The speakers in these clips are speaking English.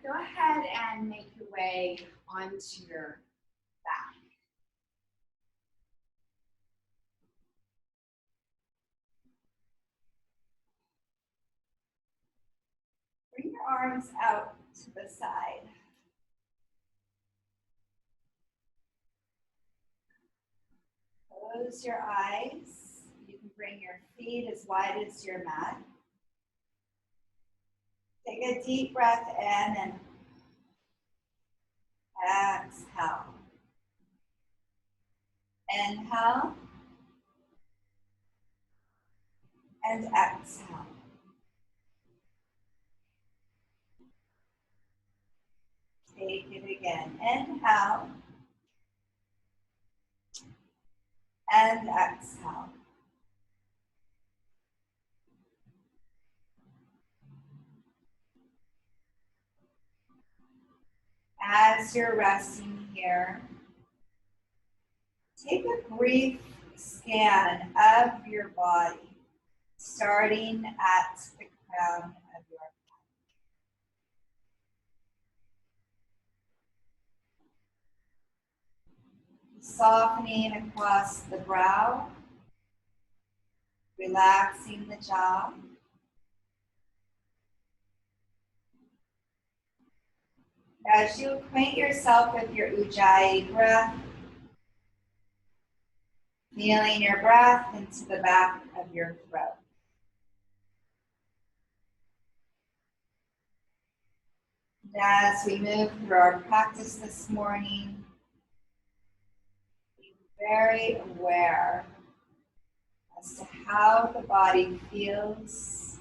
go ahead and make your way onto your back. Bring your arms out to the side. Close your eyes. You can bring your feet as wide as your mat. Take a deep breath in and exhale. Inhale and exhale. Take it again. Inhale and exhale. As you're resting here, take a brief scan of your body, starting at the crown of your head. Softening across the brow, relaxing the jaw. As you acquaint yourself with your Ujjayi breath, feeling your breath into the back of your throat. And as we move through our practice this morning, be very aware as to how the body feels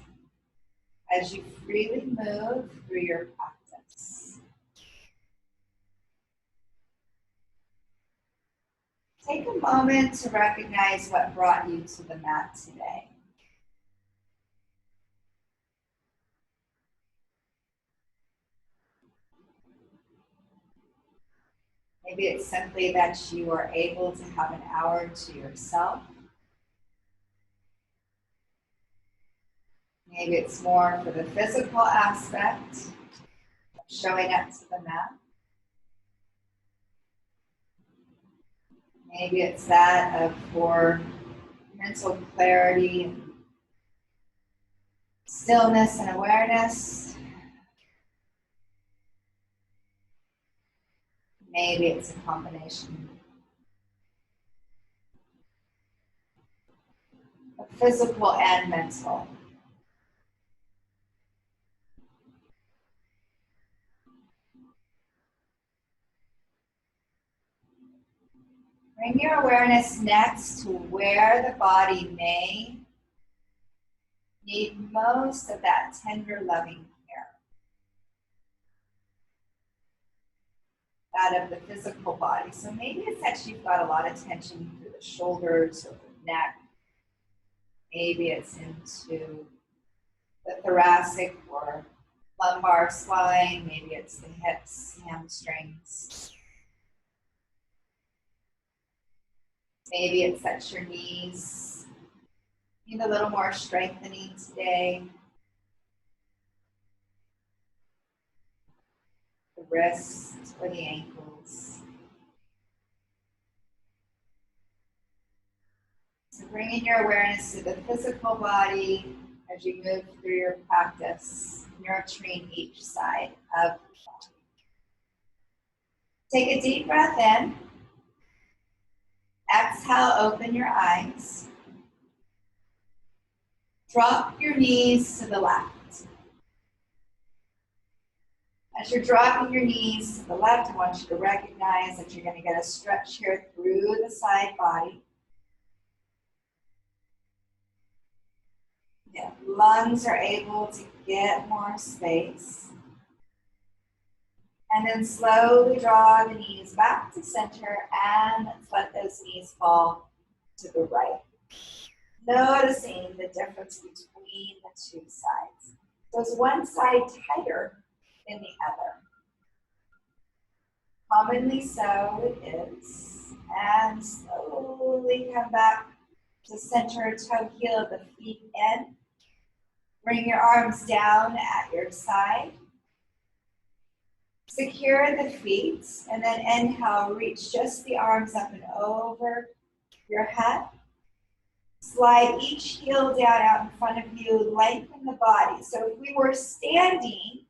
as you freely move through your practice. Take a moment to recognize what brought you to the mat today. Maybe it's simply that you are able to have an hour to yourself. Maybe it's more for the physical aspect of showing up to the mat. Maybe it's that of for mental clarity, and stillness and awareness. Maybe it's a combination of physical and mental. Bring your awareness next to where the body may need most of that tender, loving care. That of the physical body. So maybe it's that you've got a lot of tension through the shoulders or the neck. Maybe it's into the thoracic or lumbar spine. Maybe it's the hips, hamstrings. Maybe it's that your knees need a little more strengthening today. The wrists or the ankles. So bringing your awareness to the physical body as you move through your practice, nurturing each side of the body. Take a deep breath in. Exhale, open your eyes. Drop your knees to the left. As you're dropping your knees to the left, I want you to recognize that you're going to get a stretch here through the side body. Yeah, lungs are able to get more space. And then slowly draw the knees back to center and let those knees fall to the right. Noticing the difference between the two sides. So is one side tighter than the other? Commonly so it is. And slowly come back to center, toe heel of the feet in. Bring your arms down at your side. Secure the feet, and then inhale, reach just the arms up and over your head. Slide each heel down out in front of you, lengthen the body. So if we were standing,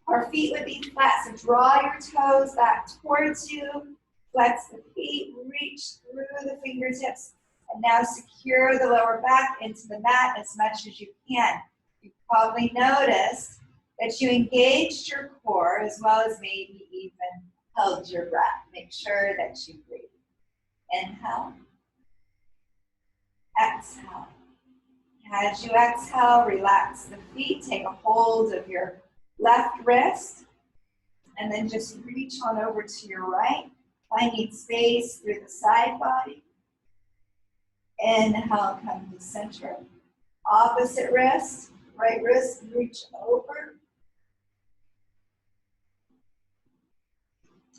our feet would be flat. So draw your toes back towards you, flex the feet, reach through the fingertips, and now secure the lower back into the mat as much as you can. You've probably noticed that you engaged your core as well as maybe even held your breath. Make sure that you breathe. Inhale. Exhale. As you exhale, relax the feet. Take a hold of your left wrist. And then just reach on over to your right. Finding space through the side body. Inhale, come to center. Opposite wrist. Right wrist, reach over.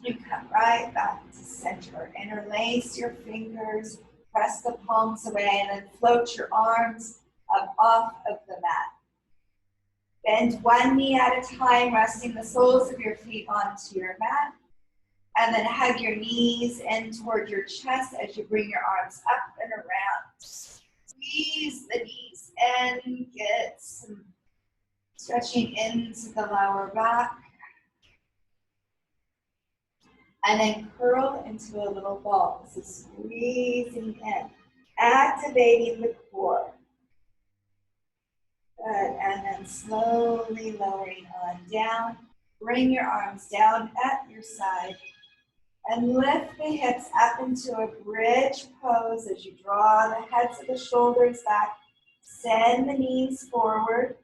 You come right back to center. Interlace your fingers. Press the palms away and then float your arms up off of the mat. Bend one knee at a time, resting the soles of your feet onto your mat. And then hug your knees in toward your chest as you bring your arms up and around. Squeeze the knees and get some stretching into the lower back. And then curl into a little ball. So squeezing in, activating the core. Good. And then slowly lowering on down. Bring your arms down at your side. And lift the hips up into a bridge pose as you draw the heads of the shoulders back. Send the knees forward.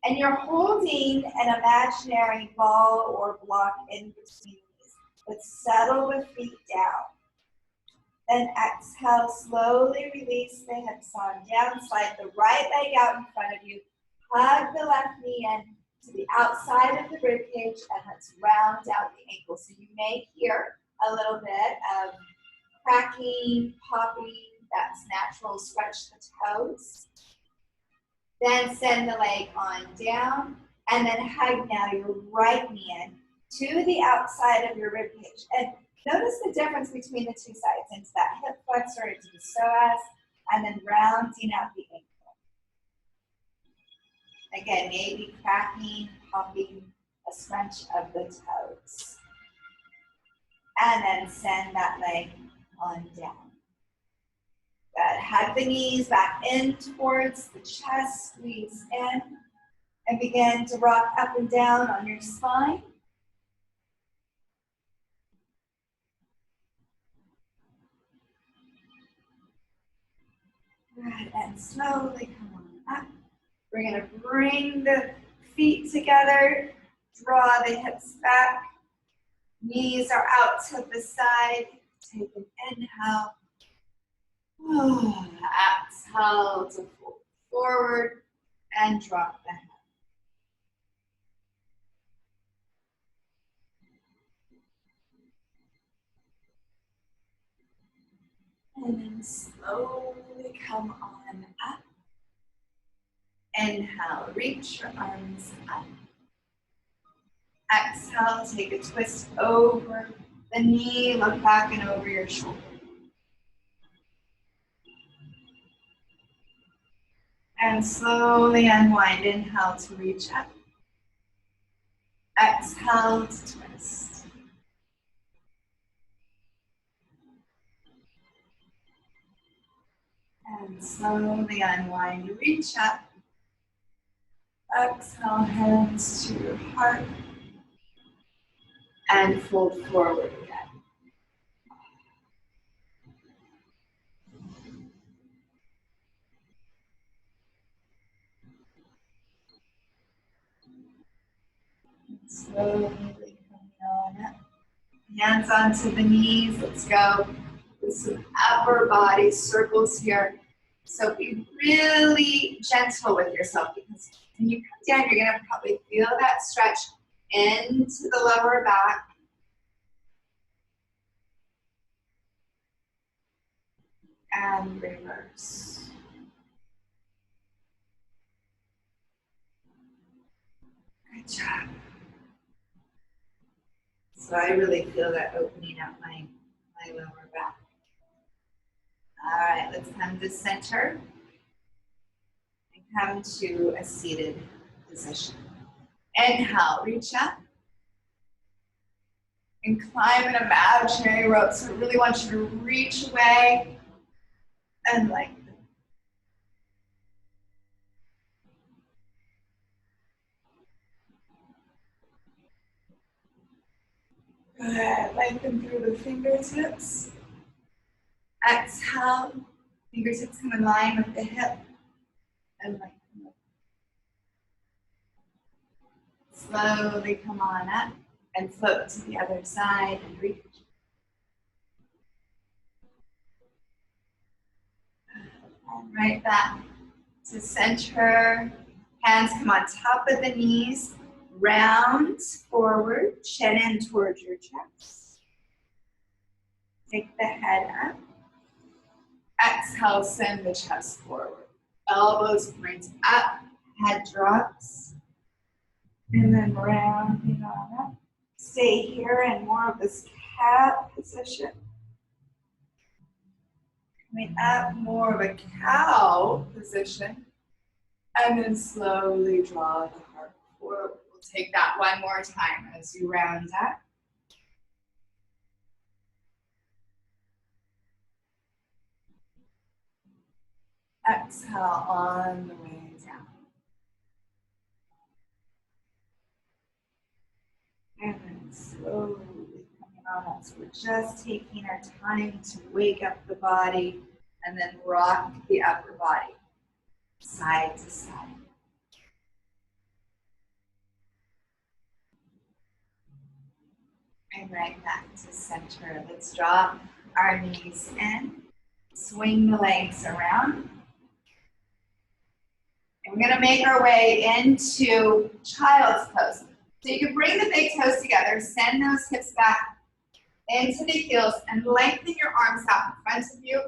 And you're holding an imaginary ball or block in between. But settle the feet down. Then exhale, slowly release the hips on down. Slide the right leg out in front of you. Hug the left knee in to the outside of the rib cage and let's round out the ankle. So you may hear a little bit of cracking, popping. That's natural. Stretch the toes. Then send the leg on down and then hug now your right knee in to the outside of your rib cage. And notice the difference between the two sides, into that hip flexor, into the psoas, and then rounding out the ankle. Again, maybe cracking, popping, a scrunch of the toes. And then send that leg on down. Good. Hug the knees back in towards the chest, squeeze in, and begin to rock up and down on your spine. Good, and slowly come on up. We're going to bring the feet together, draw the hips back, knees are out to the side. Take an inhale. Exhale to fold forward and drop the head. And then slowly come on up. Inhale, reach your arms up. Exhale, take a twist over the knee, look back and over your shoulder. And slowly unwind. Inhale to reach up. Exhale to twist. And slowly unwind. Reach up. Exhale, hands to your heart. And fold forward again. Slowly coming on up. Hands onto the knees. Let's go with some upper body circles here. So be really gentle with yourself because when you come down, you're going to probably feel that stretch into the lower back. And reverse. Good job. So I really feel that opening up my lower back. All right, let's come to center and come to a seated position. Inhale, reach up and climb an imaginary rope. So I really want you to reach away and lengthen. Good, lengthen through the fingertips. Exhale, fingertips come in line with the hip and lengthen. Slowly come on up and float to the other side and reach. And right back to center. Hands come on top of the knees. Round forward, chin in towards your chest. Take the head up. Exhale, send the chest forward. Elbows point up, head drops. And then rounding on up. Stay here in more of this cat position. Coming up, more of a cow position. And then slowly draw the heart forward. We'll take that one more time as you round up. Exhale on the way down. And then slowly coming on up. So we're just taking our time to wake up the body and then rock the upper body side to side. And right back to center. Let's draw our knees in. Swing the legs around. And we're going to make our way into child's pose. So you can bring the big toes together, send those hips back into the heels, and lengthen your arms out in front of you.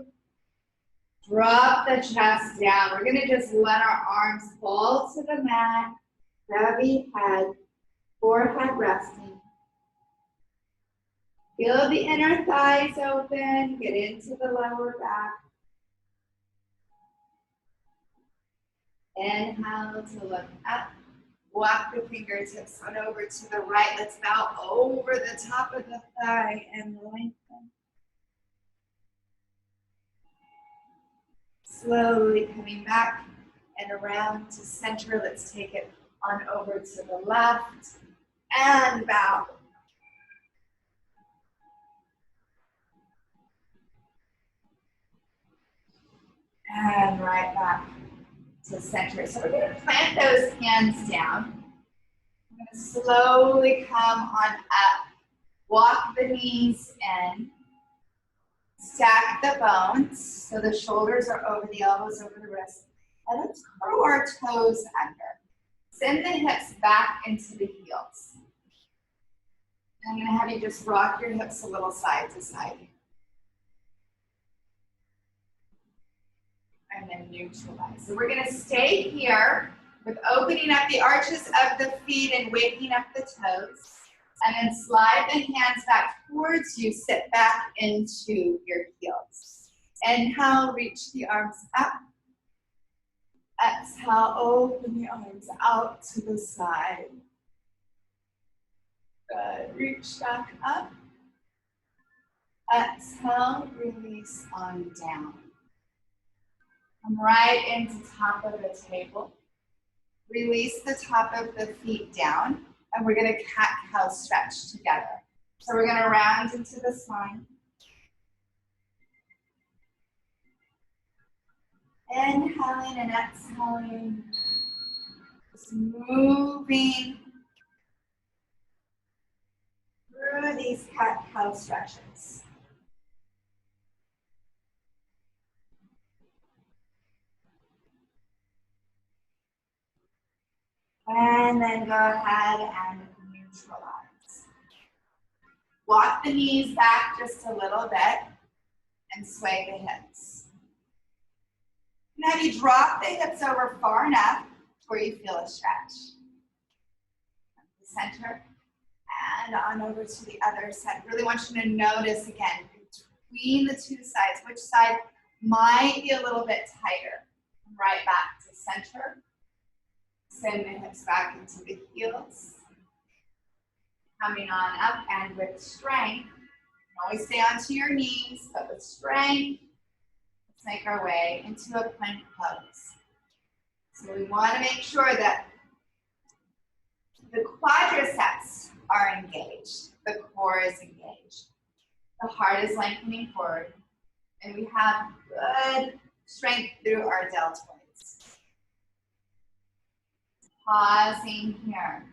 Drop the chest down. We're going to just let our arms fall to the mat. Heavy head, forehead resting. Feel the inner thighs open. Get into the lower back. Inhale to look up. Walk the fingertips on over to the right. Let's bow over the top of the thigh and lengthen. Slowly coming back and around to center. Let's take it on over to the left and bow. And right back to center. So we're going to plant those hands down. We're going to slowly come on up. Walk the knees in. Stack the bones. So the shoulders are over the elbows, over the wrists. And let's curl our toes under. Send the hips back into the heels. I'm going to have you just rock your hips a little side to side. And then neutralize. So we're going to stay here with opening up the arches of the feet and waking up the toes. And then slide the hands back towards you. Sit back into your heels. Inhale, reach the arms up. Exhale, open the arms out to the side. Good. Reach back up. Exhale, release on down. Come right into top of the table. Release the top of the feet down, and we're going to cat-cow stretch together. So we're going to round into the spine. Inhaling and exhaling. Just moving through these cat-cow stretches. And then go ahead and neutralize. Walk the knees back just a little bit and sway the hips. Now you drop the hips over far enough where you feel a stretch. The center And on over to the other side. Really want you to notice again, between the two sides, which side might be a little bit tighter. Right back to center. Send the hips back into the heels. Coming on up and with strength. Always stay onto your knees, but with strength, let's make our way into a plank pose. So we want to make sure that the quadriceps are engaged, the core is engaged, the heart is lengthening forward, and we have good strength through our deltoids. Pausing here.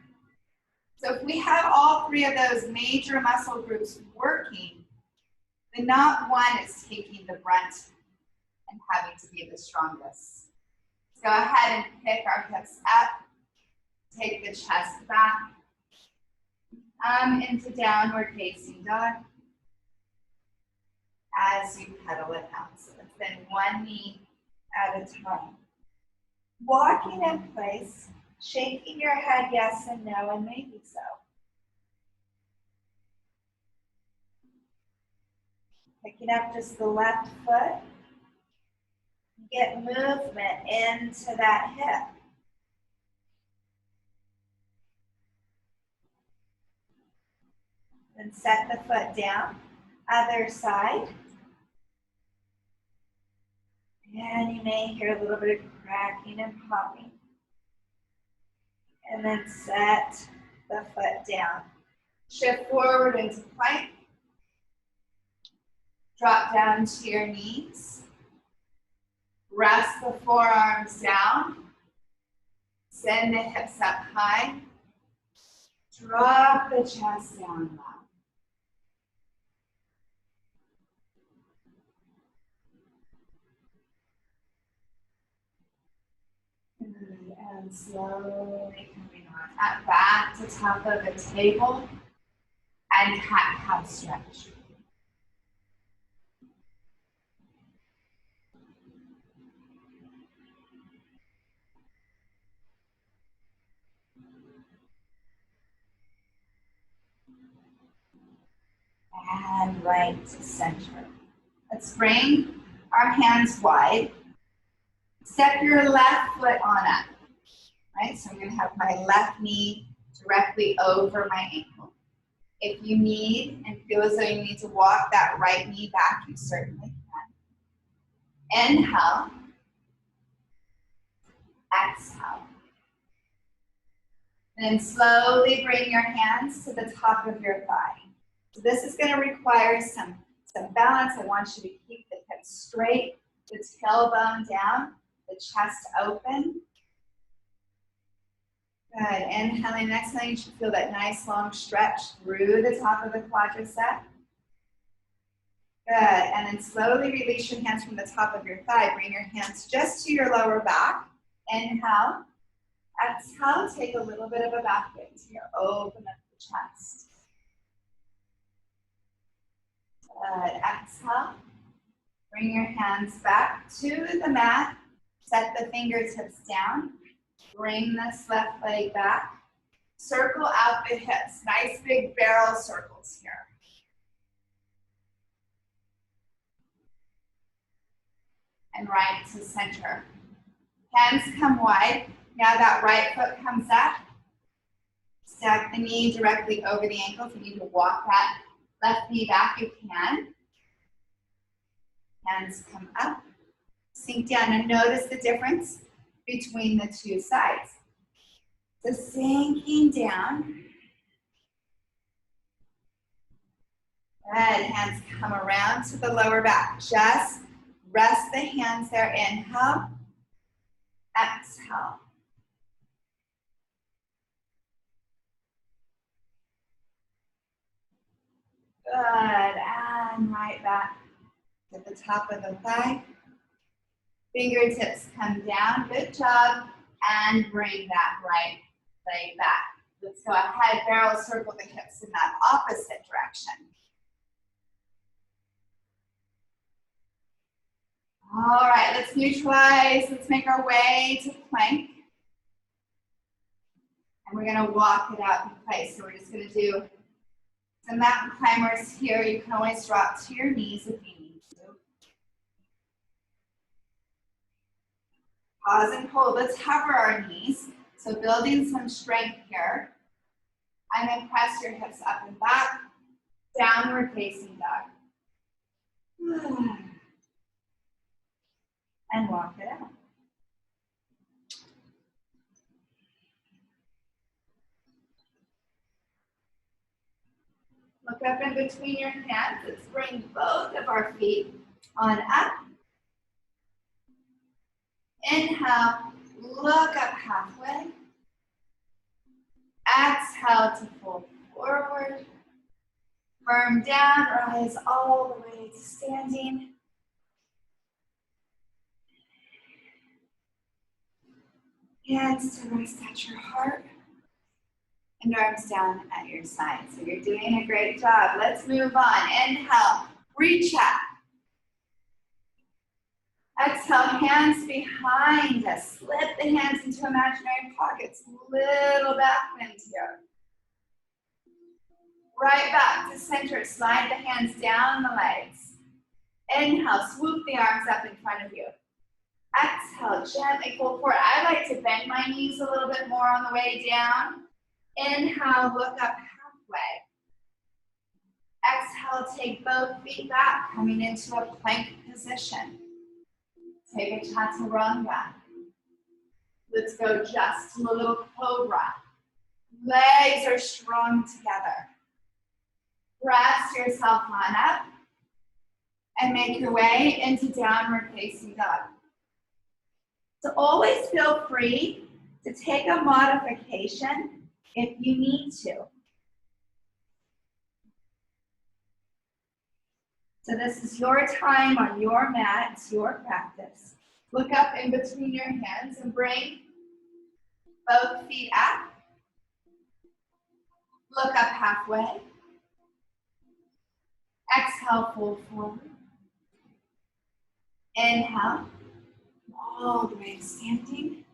So if we have all three of those major muscle groups working, then not one is taking the brunt and having to be the strongest. Let's go ahead and pick our hips up, take the chest back, into downward facing dog as you pedal it out. So let's bend one knee at a time. Walking in place, shaking your head yes and no and maybe so. Picking up just the left foot. Get movement into that hip. Then set the foot down. Other side. And you may hear a little bit of cracking and popping. And then set the foot down. Shift forward into plank. Drop down to your knees. Rest the forearms down. Send the hips up high. Drop the chest down low. And slowly coming on. Up back to top of the table. And cat-cow stretch. And right to center. Let's bring our hands wide. Step your left foot on up. Right, so I'm going to have my left knee directly over my ankle. If you need and feel as though you need to walk that right knee back, you certainly can. Inhale. Exhale. And then slowly bring your hands to the top of your thigh. So this is going to require some balance. I want you to keep the hips straight, the tailbone down, the chest open. Good. Inhaling and exhaling, you should feel that nice long stretch through the top of the quadricep. Good. And then slowly release your hands from the top of your thigh. Bring your hands just to your lower back. Inhale. Exhale. Take a little bit of a back bend here. Open up the chest. Good. Exhale. Bring your hands back to the mat. Set the fingertips down. Bring this left leg back. Circle out the hips. Nice big barrel circles here. And right to center. Hands come wide. Now that right foot comes up. Stack the knee directly over the ankle. If you need to walk that left knee back, you can. Hands come up. Sink down and notice the difference between the two sides. So sinking down. Good. Hands come around to the lower back. Just rest the hands there. Inhale. Exhale. Good. And right back to the top of the thigh. Fingertips come down. Good job. And bring that right leg back. Let's go ahead. Barrel circle the hips in that opposite direction. All right, let's neutralize. Let's make our way to plank. And we're going to walk it out in place. So we're just going to do So mountain climbers here, you can always drop to your knees if you need to. Pause and hold. Let's hover our knees. So building some strength here. And then press your hips up and back. Downward facing dog. And walk it out. Look up in between your hands. Let's bring both of our feet on up. Inhale, look up halfway. Exhale to fold forward. Firm down, rise all the way to standing. Hands to rest at your heart. And arms down at your side. So you're doing a great job. Let's move on. Inhale, reach up. Exhale, hands behind us. Slip the hands into imaginary pockets. Little back bend here. Right back to center. Slide the hands down the legs. Inhale, swoop the arms up in front of you. Exhale, gently fold forward. I like to bend my knees a little bit more on the way down. Inhale, look up halfway. Exhale, take both feet back, coming into a plank position. Take a chaturanga. Let's go just to a little cobra. Legs are strong together. Press yourself on up and make your way into downward facing dog. So always feel free to take a modification if you need to. So this is your time on your mat, it's your practice. Look up in between your hands and bring both feet up. Look up halfway. Exhale, fold forward. Inhale, all the way to standing.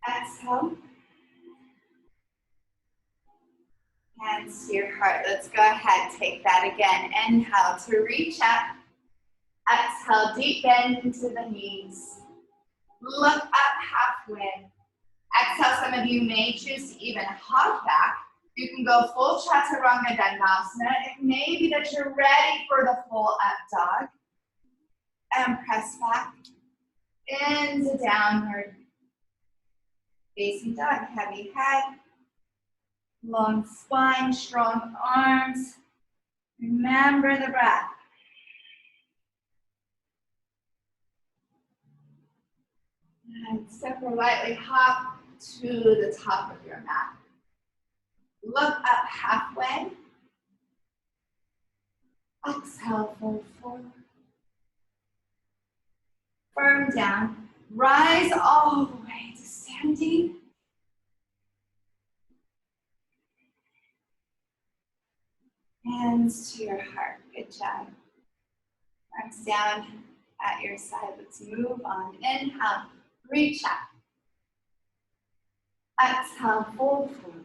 Exhale. Hands to your heart. Let's go ahead, take that again. Inhale to reach up. Exhale, deep bend into the knees. Look up halfway. Exhale, some of you may choose to even hop back. You can go full chaturanga dandasana. It may be that you're ready for the full up dog. And press back into downward facing dog. Heavy head. Long spine, strong arms. Remember the breath. And super lightly hop to the top of your mat. Look up halfway. Exhale, fold forward. Firm down. Rise all the way to standing. Hands to your heart. Good job. Arms down at your side. Let's move on. Inhale, reach up. Exhale, fold forward.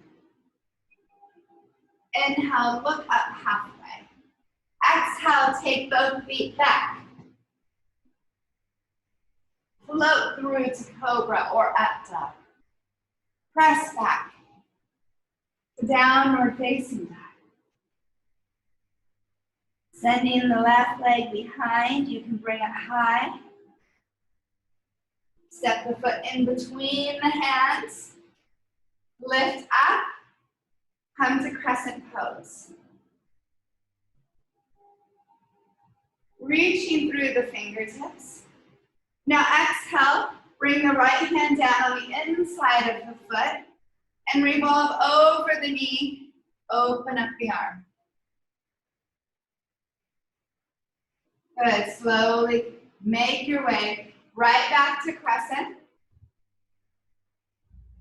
Inhale, look up halfway. Exhale, take both feet back. Float through to cobra or up dog. Press back to downward facing dog. Sending the left leg behind, you can bring it high. Step the foot in between the hands. Lift up. Come to crescent pose. Reaching through the fingertips. Now exhale, bring the right hand down on the inside of the foot and revolve over the knee. Open up the arm. Good, slowly make your way right back to crescent.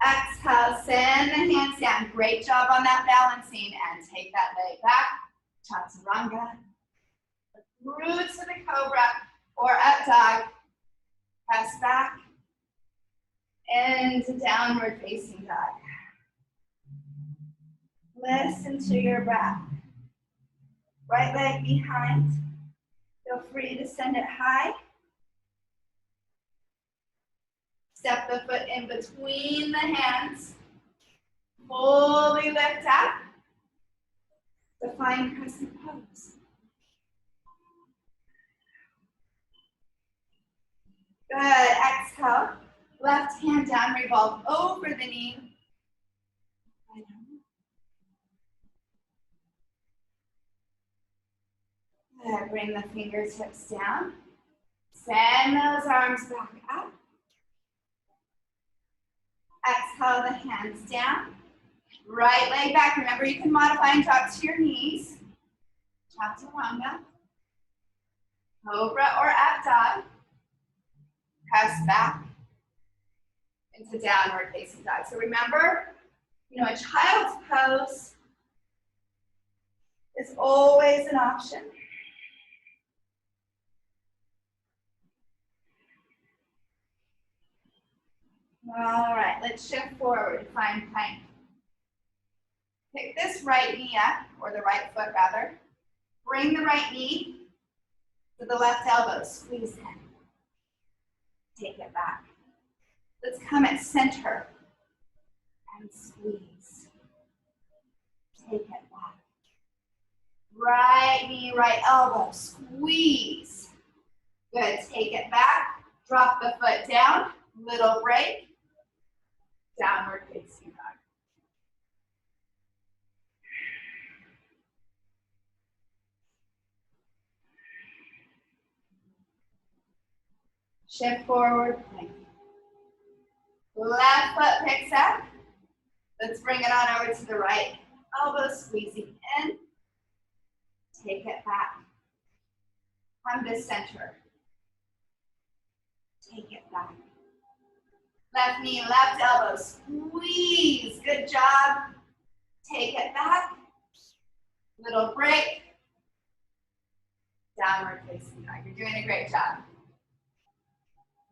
Exhale, send the hands down. Great job on that balancing and take that leg back. Chaturanga. Through to the cobra or up dog. Press back into downward facing dog. Listen to your breath. Right leg behind. Feel free to send it high. Step the foot in between the hands. Fully lift up. Define crescent pose. Good. Exhale. Left hand down, revolve over the knee. Good. Bring the fingertips down. Send those arms back up. Exhale the hands down. Right leg back. Remember, you can modify and drop to your knees. Chaturanga. Cobra or up dog. Press back into downward facing dog. So remember, a child's pose is always an option. All right, let's shift forward, find plank. Pick this right knee up, or the right foot rather. Bring the right knee to the left elbow, squeeze in. Take it back. Let's come at center and squeeze. Take it back. Right knee, right elbow, squeeze. Good, take it back. Drop the foot down, little break. Downward facing dog. Shift forward, plank. Left foot picks up. Let's bring it on over to the right elbow, squeezing in. Take it back. Come to center. Take it back. Left knee, left elbow, squeeze. Good job. Take it back. Little break. Downward facing dog. You're doing a great job.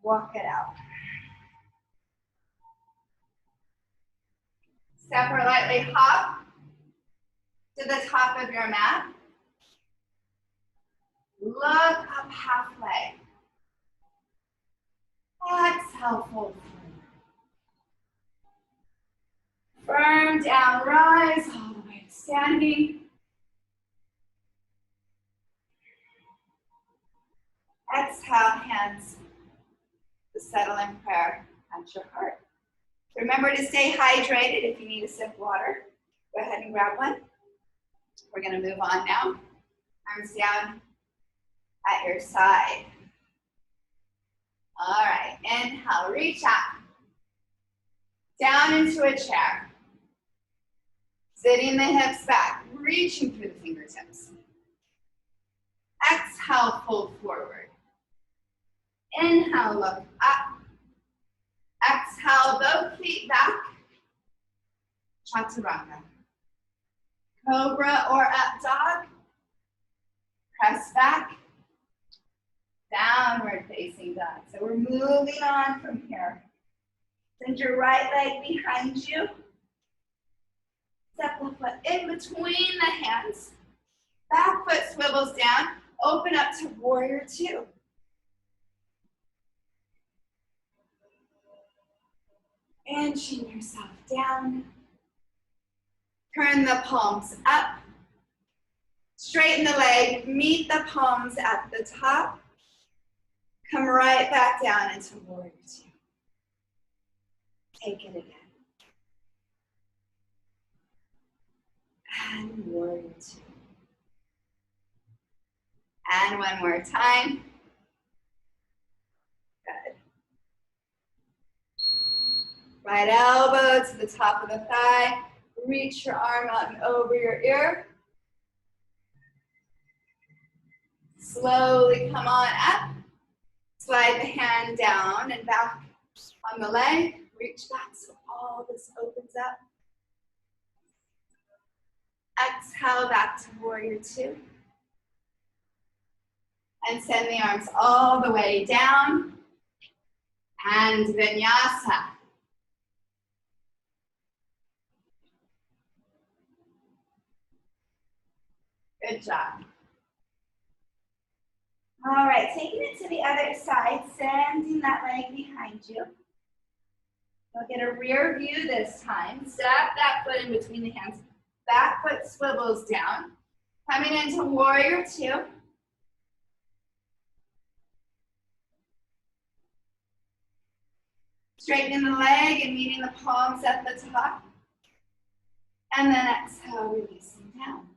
Walk it out. Step or lightly hop to the top of your mat. Look up halfway. Exhale, fold forward. Firm down, rise all the way to standing. Exhale, hands to settle in prayer at your heart. Remember to stay hydrated. If you need a sip of water, go ahead and grab one. We're going to move on now. Arms down at your side. All right, inhale, reach up. Down into a chair. Sitting the hips back, reaching through the fingertips. Exhale, fold forward. Inhale, look up. Exhale, both feet back. Chaturanga. Cobra or up dog. Press back. Downward facing dog. So we're moving on from here. Send your right leg behind you. Step the foot in between the hands. Back foot swivels down. Open up to warrior two. Inching yourself down. Turn the palms up. Straighten the leg. Meet the palms at the top. Come right back down into warrior two. Take it again. And warrior two. And one more time. Good. Right elbow to the top of the thigh. Reach your arm out and over your ear. Slowly come on up. Slide the hand down and back on the leg. Reach back so all this opens up. Exhale back to warrior two. And send the arms all the way down. And vinyasa. Good job. All right, taking it to the other side, sending that leg behind you. You'll get a rear view this time. Step that foot in between the hands. Back foot swivels down. Coming into warrior two. Straightening the leg and meeting the palms at the top. And then exhale, releasing down.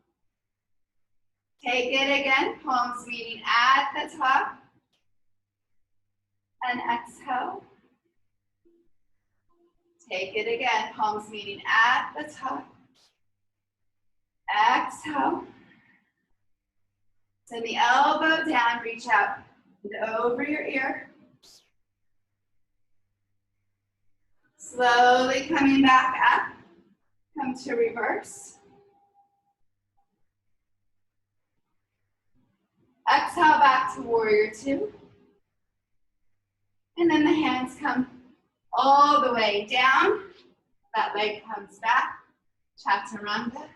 Take it again, palms meeting at the top. And exhale. Take it again, palms meeting at the top. Exhale. Send the elbow down, reach out and over your ear. Slowly coming back up. Come to reverse. Exhale back to warrior two. And then the hands come all the way down. That leg comes back. Chaturanga.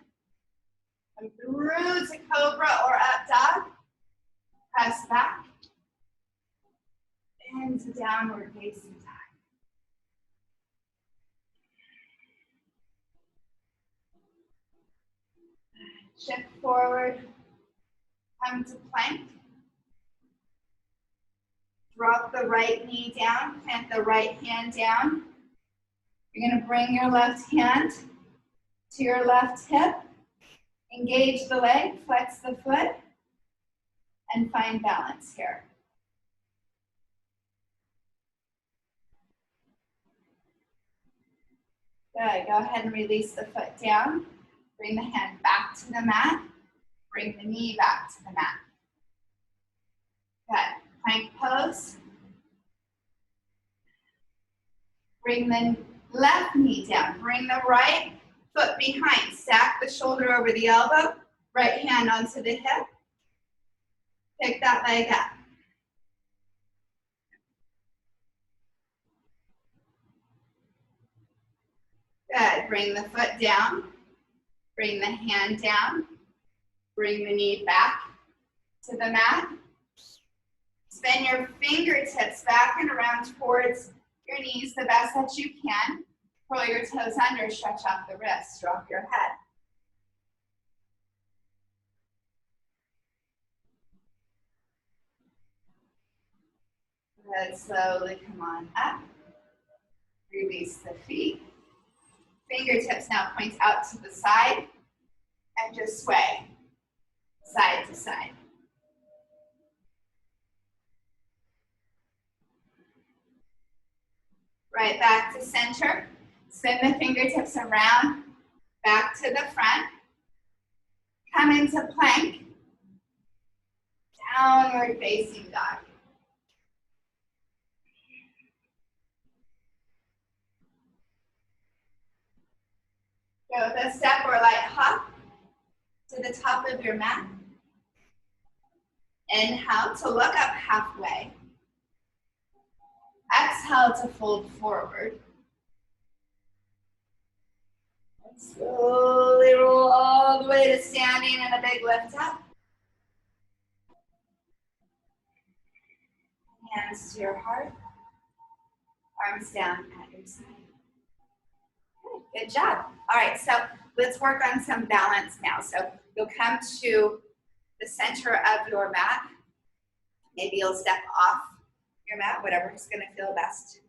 Come through to cobra or up dog. Press back. Into downward facing dog. Shift forward. Come to plank. Drop the right knee down, plant the right hand down. You're going to bring your left hand to your left hip. Engage the leg, flex the foot, and find balance here. Good. Go ahead and release the foot down. Bring the hand back to the mat. Bring the knee back to the mat. Good. Plank pose. Bring the left knee down. Bring the right foot behind. Stack the shoulder over the elbow. Right hand onto the hip. Pick that leg up. Good. Bring the foot down. Bring the hand down. Bring the knee back to the mat. Spin your fingertips back and around towards your knees the best that you can. Curl your toes under, stretch out the wrists, drop your head. Good. Slowly come on up. Release the feet. Fingertips now point out to the side and just sway side to side. Right back to center. Spin the fingertips around, back to the front. Come into plank. Downward facing dog. Go with a step or light hop to the top of your mat. Inhale to look up halfway. Exhale to fold forward. And slowly roll all the way to standing and a big lift up. Hands to your heart. Arms down at your side. Good job. All right, so let's work on some balance now. So you'll come to the center of your mat. Maybe you'll step off your mat, whatever is going to feel best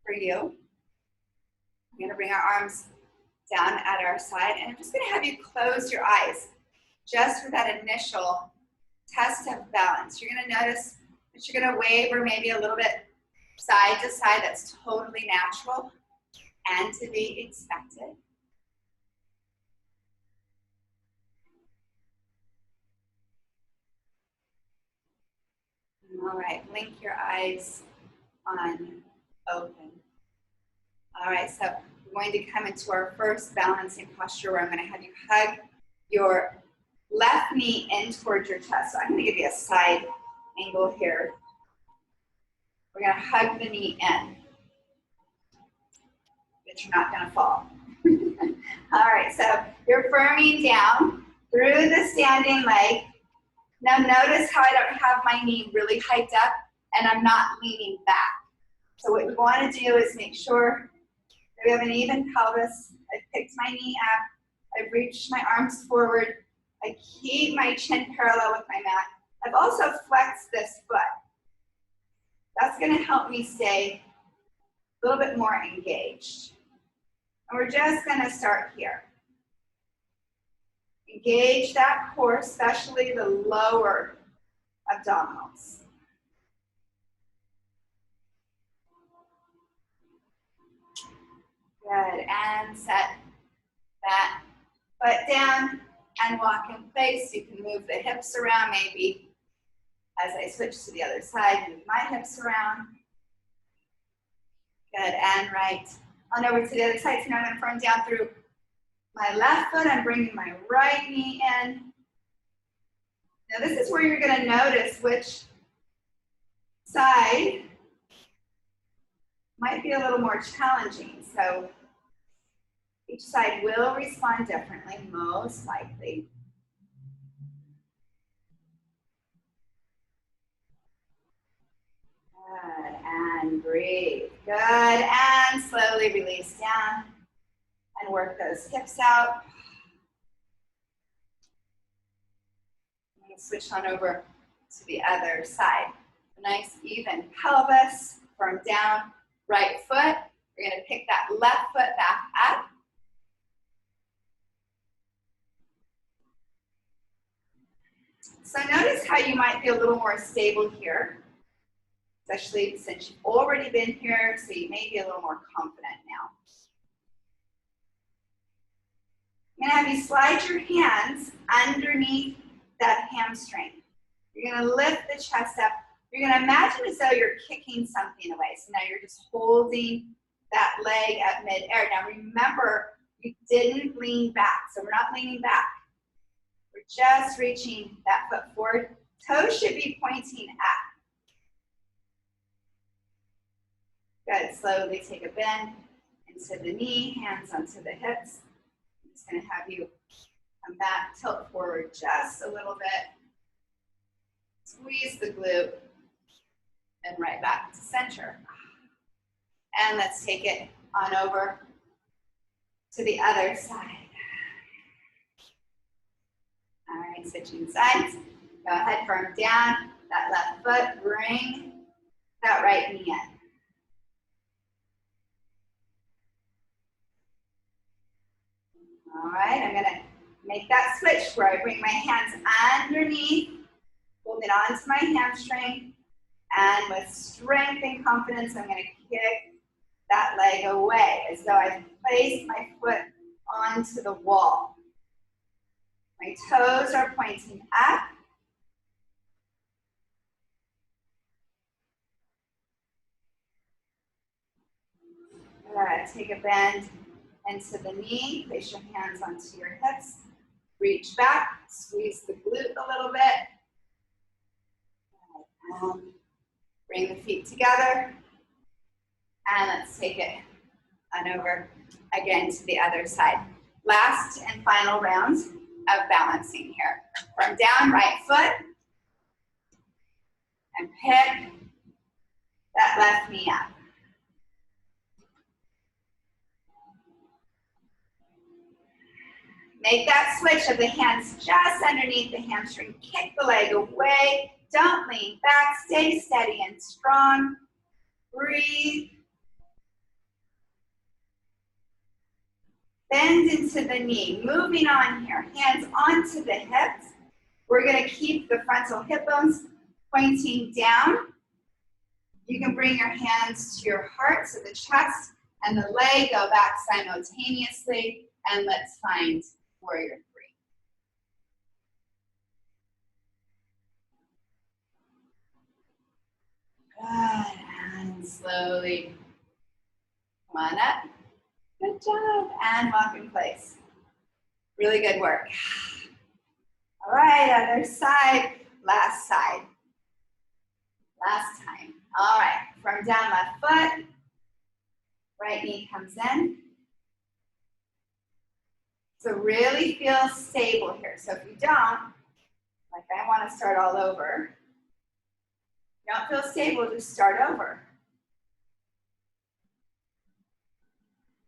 for you. We're going to bring our arms down at our side, and I'm just going to have you close your eyes just for that initial test of balance. You're going to notice that you're going to waver maybe a little bit side to side. That's totally natural and to be expected. All right, blink your eyes on open. All right, so we're going to come into our first balancing posture where I'm going to have you hug your left knee in towards your chest. So I'm going to give you a side angle here. We're going to hug the knee in, but you're not going to fall. All right, so you're firming down. through the standing leg. Now notice how I don't have my knee really hiked up and I'm not leaning back. So what we want to do is make sure that we have an even pelvis. I've picked my knee up. I've reached my arms forward. I keep my chin parallel with my mat. I've also flexed this foot. That's going to help me stay a little bit more engaged. And we're just going to start here. Engage that core, especially the lower abdominals. Good, and set that foot down and walk in place. You can move the hips around maybe as I switch to the other side, move my hips around. Good, and right. On over to the other side. So now I'm going to firm down through my left foot. I'm bringing my right knee in. Now this is where you're going to notice which side might be a little more challenging. So each side will respond differently, most likely. Good, and breathe. Good, and slowly release down and work those hips out. I'm going to switch on over to the other side. A nice even pelvis, firm down, right foot. We're going to pick that left foot back up. So notice how you might be a little more stable here, especially since you've already been here, so you may be a little more confident now. I'm going to have you slide your hands underneath that hamstring. You're going to lift the chest up. You're going to imagine as though you're kicking something away. So now you're just holding that leg at mid-air. Now remember, you didn't lean back, so we're not leaning back. We're just reaching that foot forward. Toes should be pointing up. Good, slowly take a bend into the knee, hands onto the hips. I'm just going to have you come back, tilt forward just a little bit. Squeeze the glute, and right back to center. And let's take it on over to the other side. All right, switching sides. Go ahead, firm down that left foot, bring that right knee in. All right, I'm gonna make that switch where I bring my hands underneath, holding on to my hamstring, and with strength and confidence, I'm gonna kick that leg away as though I place my foot onto the wall. My toes are pointing up. Good, take a bend into the knee, place your hands onto your hips, reach back, squeeze the glute a little bit. Bring the feet together, and let's take it on over again to the other side. Last and final round of balancing here. From down, right foot, and pick that left knee up. Make that switch of the hands just underneath the hamstring. Kick the leg away. Don't lean back. Stay steady and strong. Breathe. Bend into the knee. Moving on here. Hands onto the hips. We're going to keep the frontal hip bones pointing down. You can bring your hands to your heart, to the chest, and the leg go back simultaneously. And let's find warrior three. Good, and slowly come on up. Good job, and walk in place. Really good work. All right, other side, last side. Last time. All right, from down left foot, right knee comes in. So really feel stable here. So if you don't, like I want to start all over, you don't feel stable, just start over.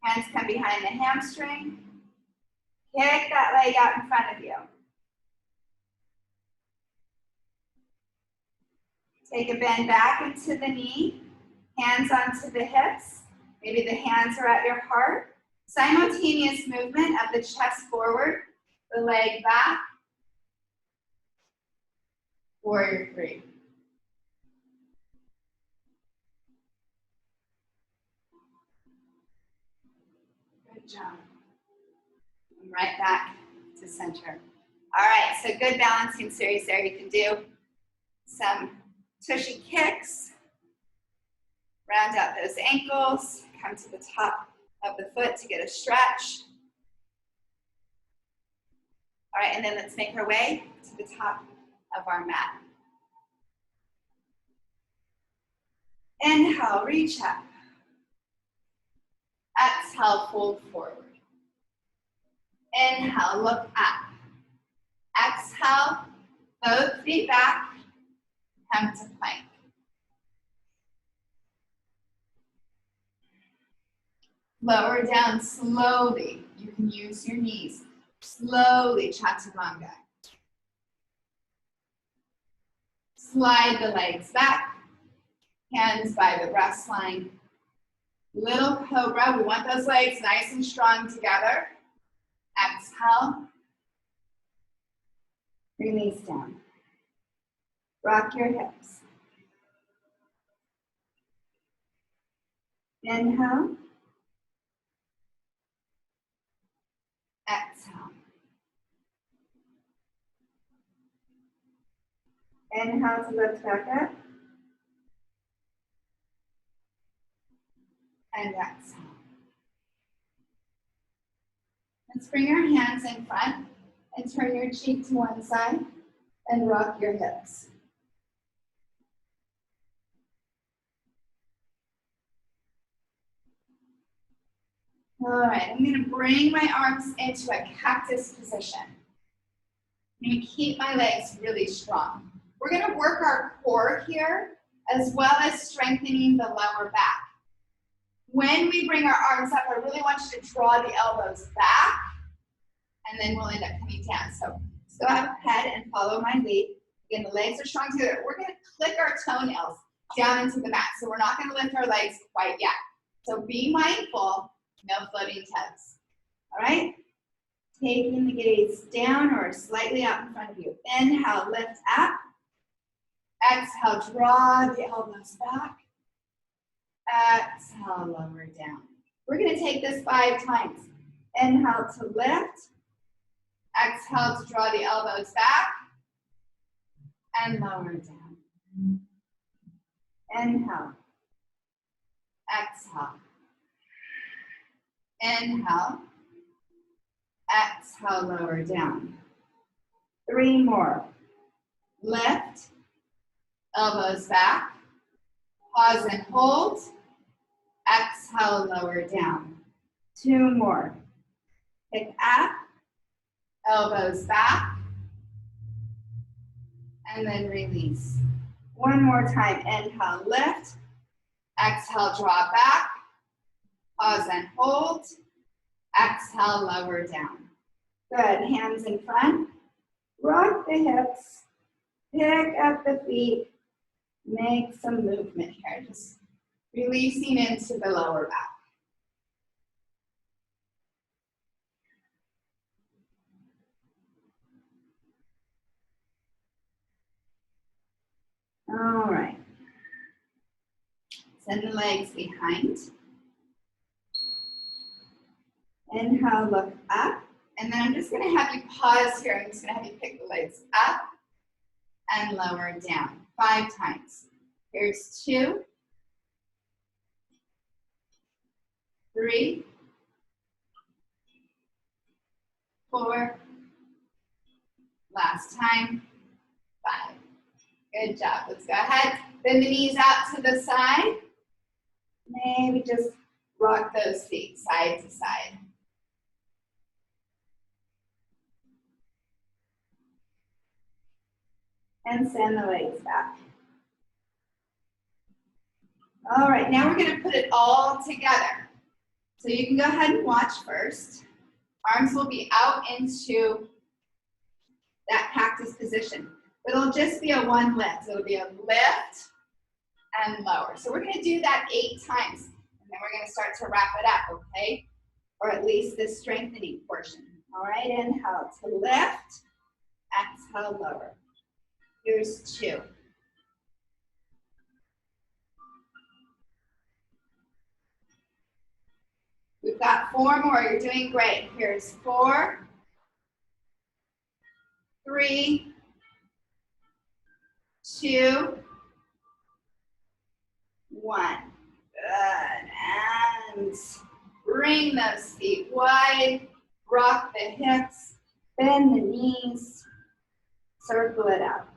Hands come behind the hamstring. Kick that leg out in front of you. Take a bend back into the knee, hands onto the hips. Maybe the hands are at your heart. Simultaneous movement of the chest forward, the leg back. Warrior three. Good job. And right back to center. All right, so good balancing series there. You can do some tushy kicks. Round out those ankles. Come to the top of the foot to get a stretch. All right, and then let's make our way to the top of our mat. Inhale, reach up. Exhale, fold forward. Inhale, look up. Exhale, both feet back, come to plank. Lower down slowly. You can use your knees. Slowly, chaturanga. Slide the legs back, hands by the breast line. Little cobra, we want those legs nice and strong together. Exhale. Release down. Rock your hips. Inhale. Exhale. Inhale to lift back up. And exhale. Let's bring our hands in front and turn your cheek to one side and rock your hips. All right, I'm going to bring my arms into a cactus position. I'm going to keep my legs really strong. We're going to work our core here as well as strengthening the lower back. When we bring our arms up, I really want you to draw the elbows back, and then we'll end up coming down. So let's go ahead and follow my lead. Again, the legs are strong together. We're going to click our toenails down into the mat. So we're not going to lift our legs quite yet. So be mindful, no floating toes. All right? Taking the gaze down or slightly out in front of you. Inhale, lift up. Exhale, draw the elbows back. Exhale, lower down. We're going to take this 5 times. Inhale to lift. Exhale to draw the elbows back. And lower down. Inhale. Exhale. Inhale. Exhale, lower down. 3 more. Lift. Elbows back. Pause and hold. Exhale, lower down. 2 more. Pick up. Elbows back. And then release. 1 more time. Inhale, lift. Exhale, draw back. Pause and hold. Exhale, lower down. Good. Hands in front. Rock the hips. Pick up the feet. Make some movement here. Just releasing into the lower back. All right. Send the legs behind. Inhale, look up. And then I'm just going to have you pause here. I'm just going to have you pick the legs up and lower down 5 times. Here's 2, 3, 4, last time, 5. Good job. Let's go ahead. Bend the knees out to the side. Maybe just rock those feet side to side. And send the legs back. All right, now we're gonna put it all together. So you can go ahead and watch first. Arms will be out into that cactus position. It'll just be a one lift. It'll be a lift and lower. So we're gonna do that 8 times. And then we're gonna start to wrap it up, okay? Or at least the strengthening portion. All right, inhale to lift, exhale, lower. Here's 2. We've got 4 more, you're doing great. Here's 4, 3, 2, 1. Good, and bring those feet wide, rock the hips, bend the knees, circle it out.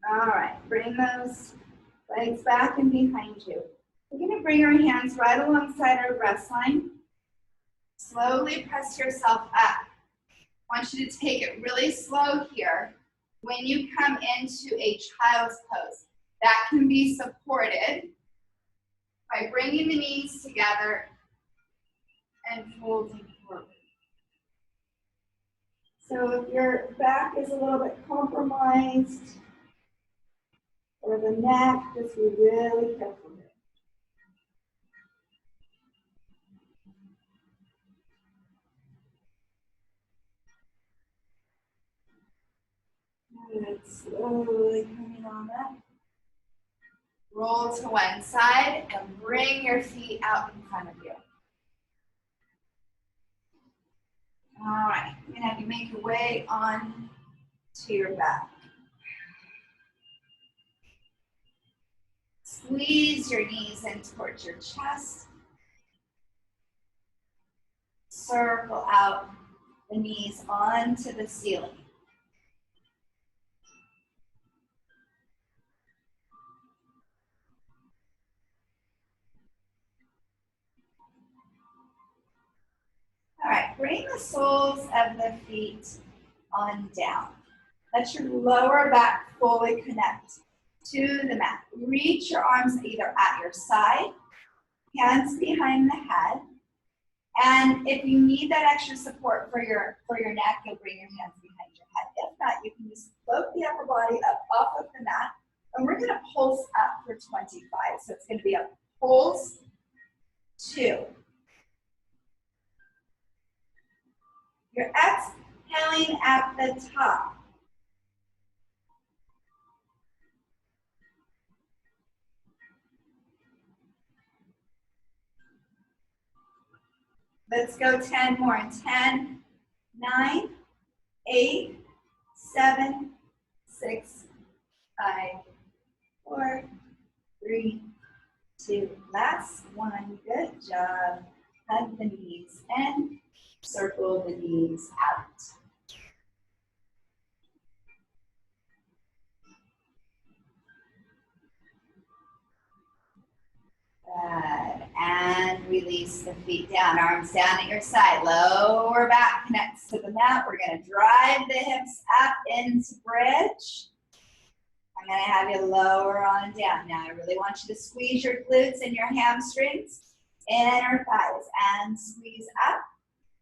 All right, bring those legs back and behind you. We're gonna bring our hands right alongside our breast line. Slowly press yourself up. I want you to take it really slow here. When you come into a child's pose, that can be supported by bringing the knees together and folding forward. So if your back is a little bit compromised, or the neck, just be really careful here. Good, slowly coming on up. Roll to one side and bring your feet out in front of you. All right, you're gonna have to make your way on to your back. Squeeze your knees in towards your chest. Circle out the knees onto the ceiling. All right, bring the soles of the feet on down. Let your lower back fully connect to the mat. Reach your arms either at your side, hands behind the head, and if you need that extra support for your neck, you'll bring your hands behind your head. If not, you can just float the upper body up off of the mat, and we're gonna pulse up for 25. So it's gonna be a pulse, 2. You're exhaling at the top. Let's go 10 more. 10, 9, 8, 7, 6, 5, 4, 3, 2. Last one. Good job. Hug the knees in. Circle the knees out. Good. And release the feet down. Arms down at your side. Lower back connects to the mat. We're going to drive the hips up into bridge. I'm going to have you lower on down. Now I really want you to squeeze your glutes and your hamstrings, inner thighs, and squeeze up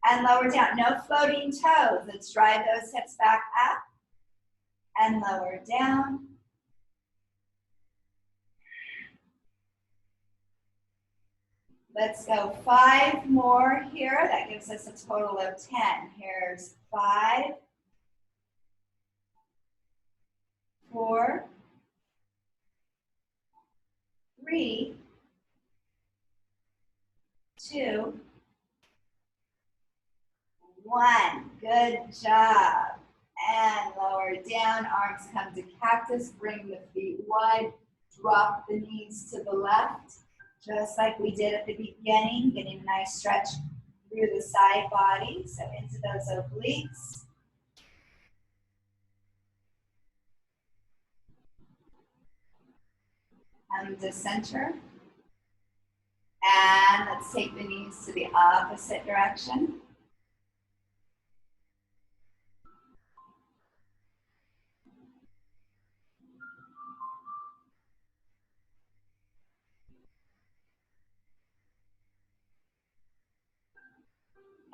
and lower down. No floating toes. Let's drive those hips back up and lower down. Let's go 5 more here. That gives us a total of 10. Here's 5, 4, 3, 2, 1. Good job. And lower down. Arms come to cactus. Bring the feet wide. Drop the knees to the left. Just like we did at the beginning, getting a nice stretch through the side body, so into those obliques. Come to center. And let's take the knees to the opposite direction.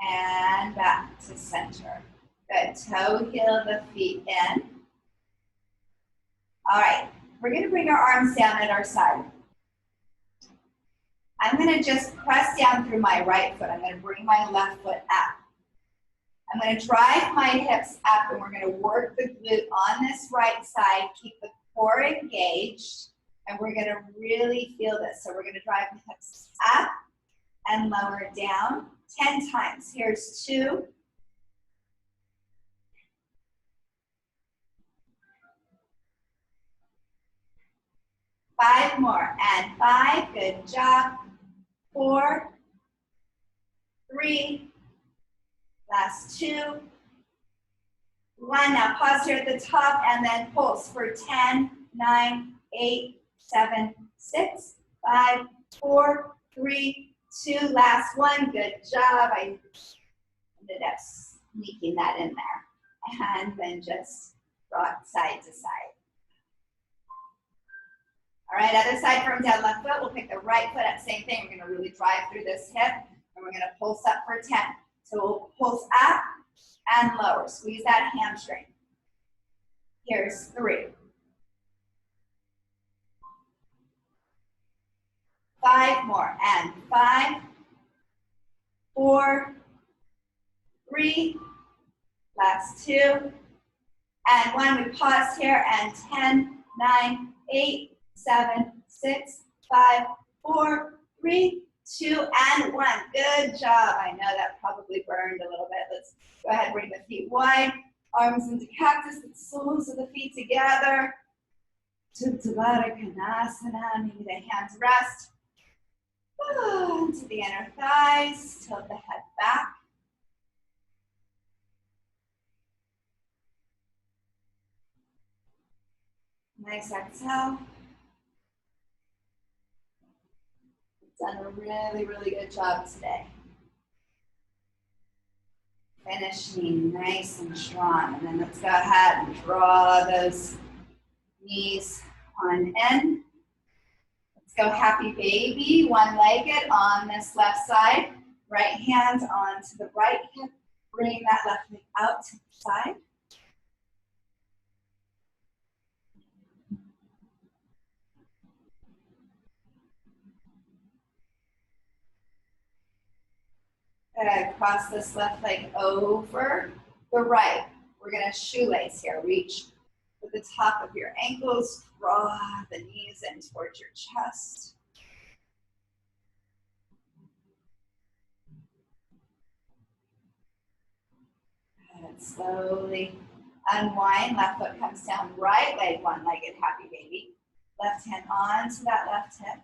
And back to center. Good, toe heel the feet in. All right, we're gonna bring our arms down at our side. I'm gonna just press down through my right foot. I'm gonna bring my left foot up. I'm gonna drive my hips up and we're gonna work the glute on this right side, keep the core engaged, and we're gonna really feel this. So we're gonna drive the hips up and lower down 10 times. Here's 2. 5 more, and 5, good job. 4, 3, last 2, 1. Now pause here at the top and then pulse for 10, 9, 8, 7, 6, 5, 4, 3, 2, last 1. Good job. I ended up sneaking that in there. And then just rock side to side. All right, other side, firm down left foot. We'll pick the right foot up, same thing. We're gonna really drive through this hip and we're gonna pulse up for 10. So we'll pulse up and lower. Squeeze that hamstring. Here's 3. 5 more, and 5, 4, 3, last 2, and 1. We pause here, and 10, 9, 8, 7, 6, 5, 4, 3, 2, and 1. Good job. I know that probably burned a little bit. Let's go ahead and bring the feet wide, arms into cactus, the soles of the feet together. Konasana, maybe the hands rest. Into the inner thighs, tilt the head back. Nice exhale. You've done a really, really good job today. Finishing nice and strong. And then let's go ahead and draw those knees on in. Let's go happy baby, one-legged on this left side. Right hand onto the right hip. Bring that left leg out to the side. Cross this left leg over the right. We're gonna shoelace here. Reach to the top of your ankles. Draw the knees in towards your chest. And slowly unwind. Left foot comes down. Right leg, one-legged happy baby. Left hand onto that left hip.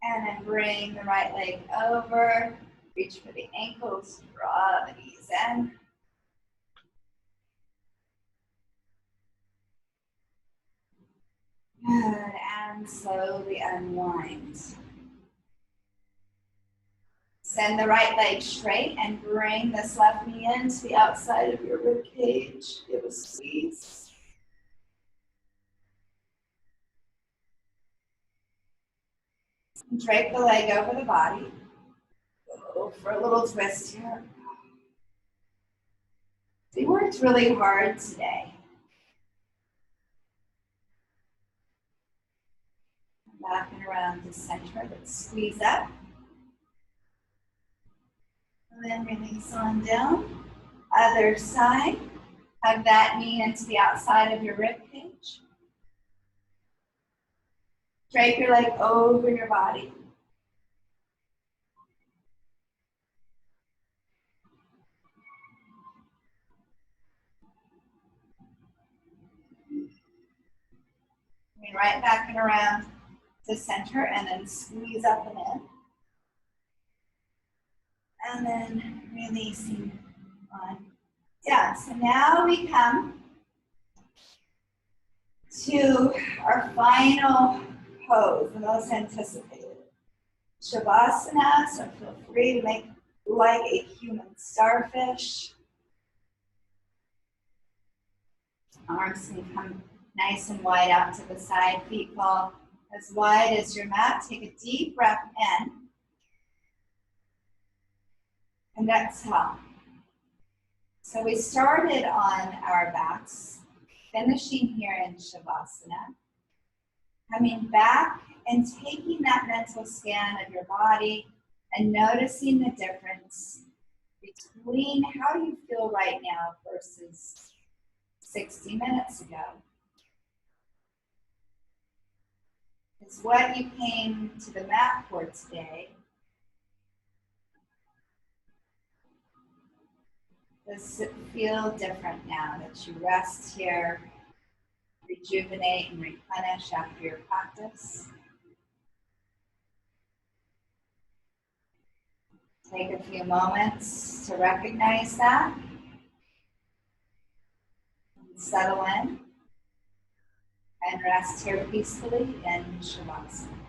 And then bring the right leg over. Reach for the ankles. Draw the knees in. Good. And slowly unwind. Send the right leg straight and bring this left knee into the outside of your rib cage. Give a squeeze. Drape the leg over the body. Go for a little twist here. We worked really hard today. Back and around the center. Let's squeeze up. And then release on down. Other side. Hug that knee into the outside of your rib cage. Drape your leg over your body. right back and around to center, and then squeeze up and in. And then releasing on down. So now we come to our final pose, the most anticipated. Shavasana, so feel free to make like a human starfish. Arms can come nice and wide out to the side, feet fall as wide as your mat. Take a deep breath in. And exhale. So we started on our backs, finishing here in Shavasana. Coming back and taking that mental scan of your body and noticing the difference between how you feel right now versus 60 minutes ago. It's what you came to the mat for today. Does it feel different now that you rest here, rejuvenate and replenish after your practice? Take a few moments to recognize that. Settle in and rest here peacefully in Shavasana.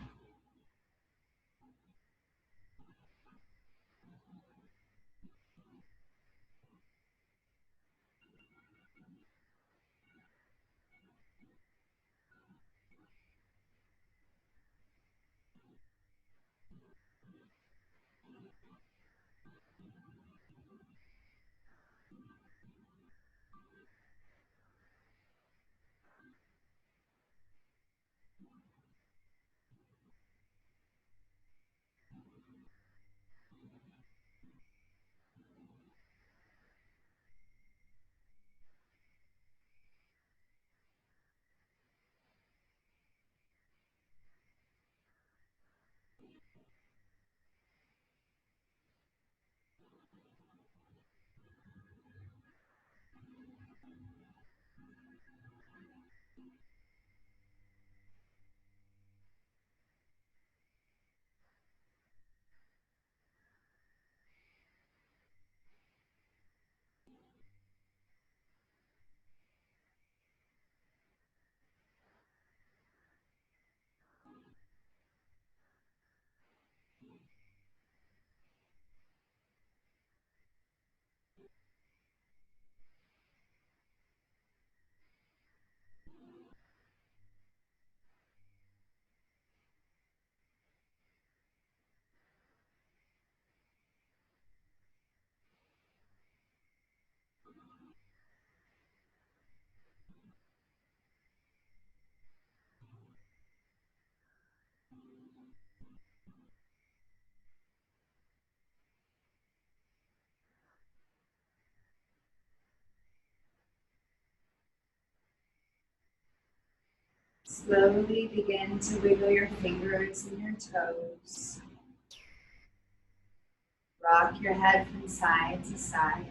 Slowly begin to wiggle your fingers and your toes. Rock your head from side to side.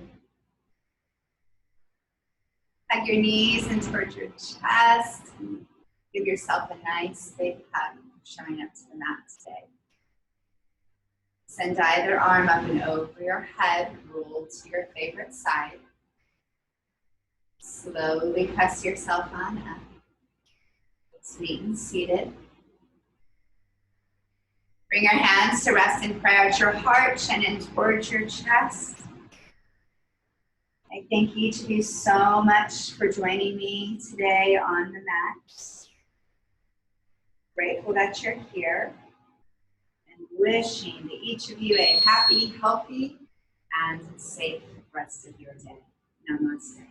Hug your knees in towards your chest. Give yourself a nice big hug showing up to the mat today. Send either arm up and over your head, roll to your favorite side. Slowly press yourself on up. Sweet and seated. Bring your hands to rest in prayer at your heart, chin in towards your chest. I thank each of you so much for joining me today on the mat. Grateful that you're here and wishing to each of you a happy, healthy, and safe rest of your day. Namaste.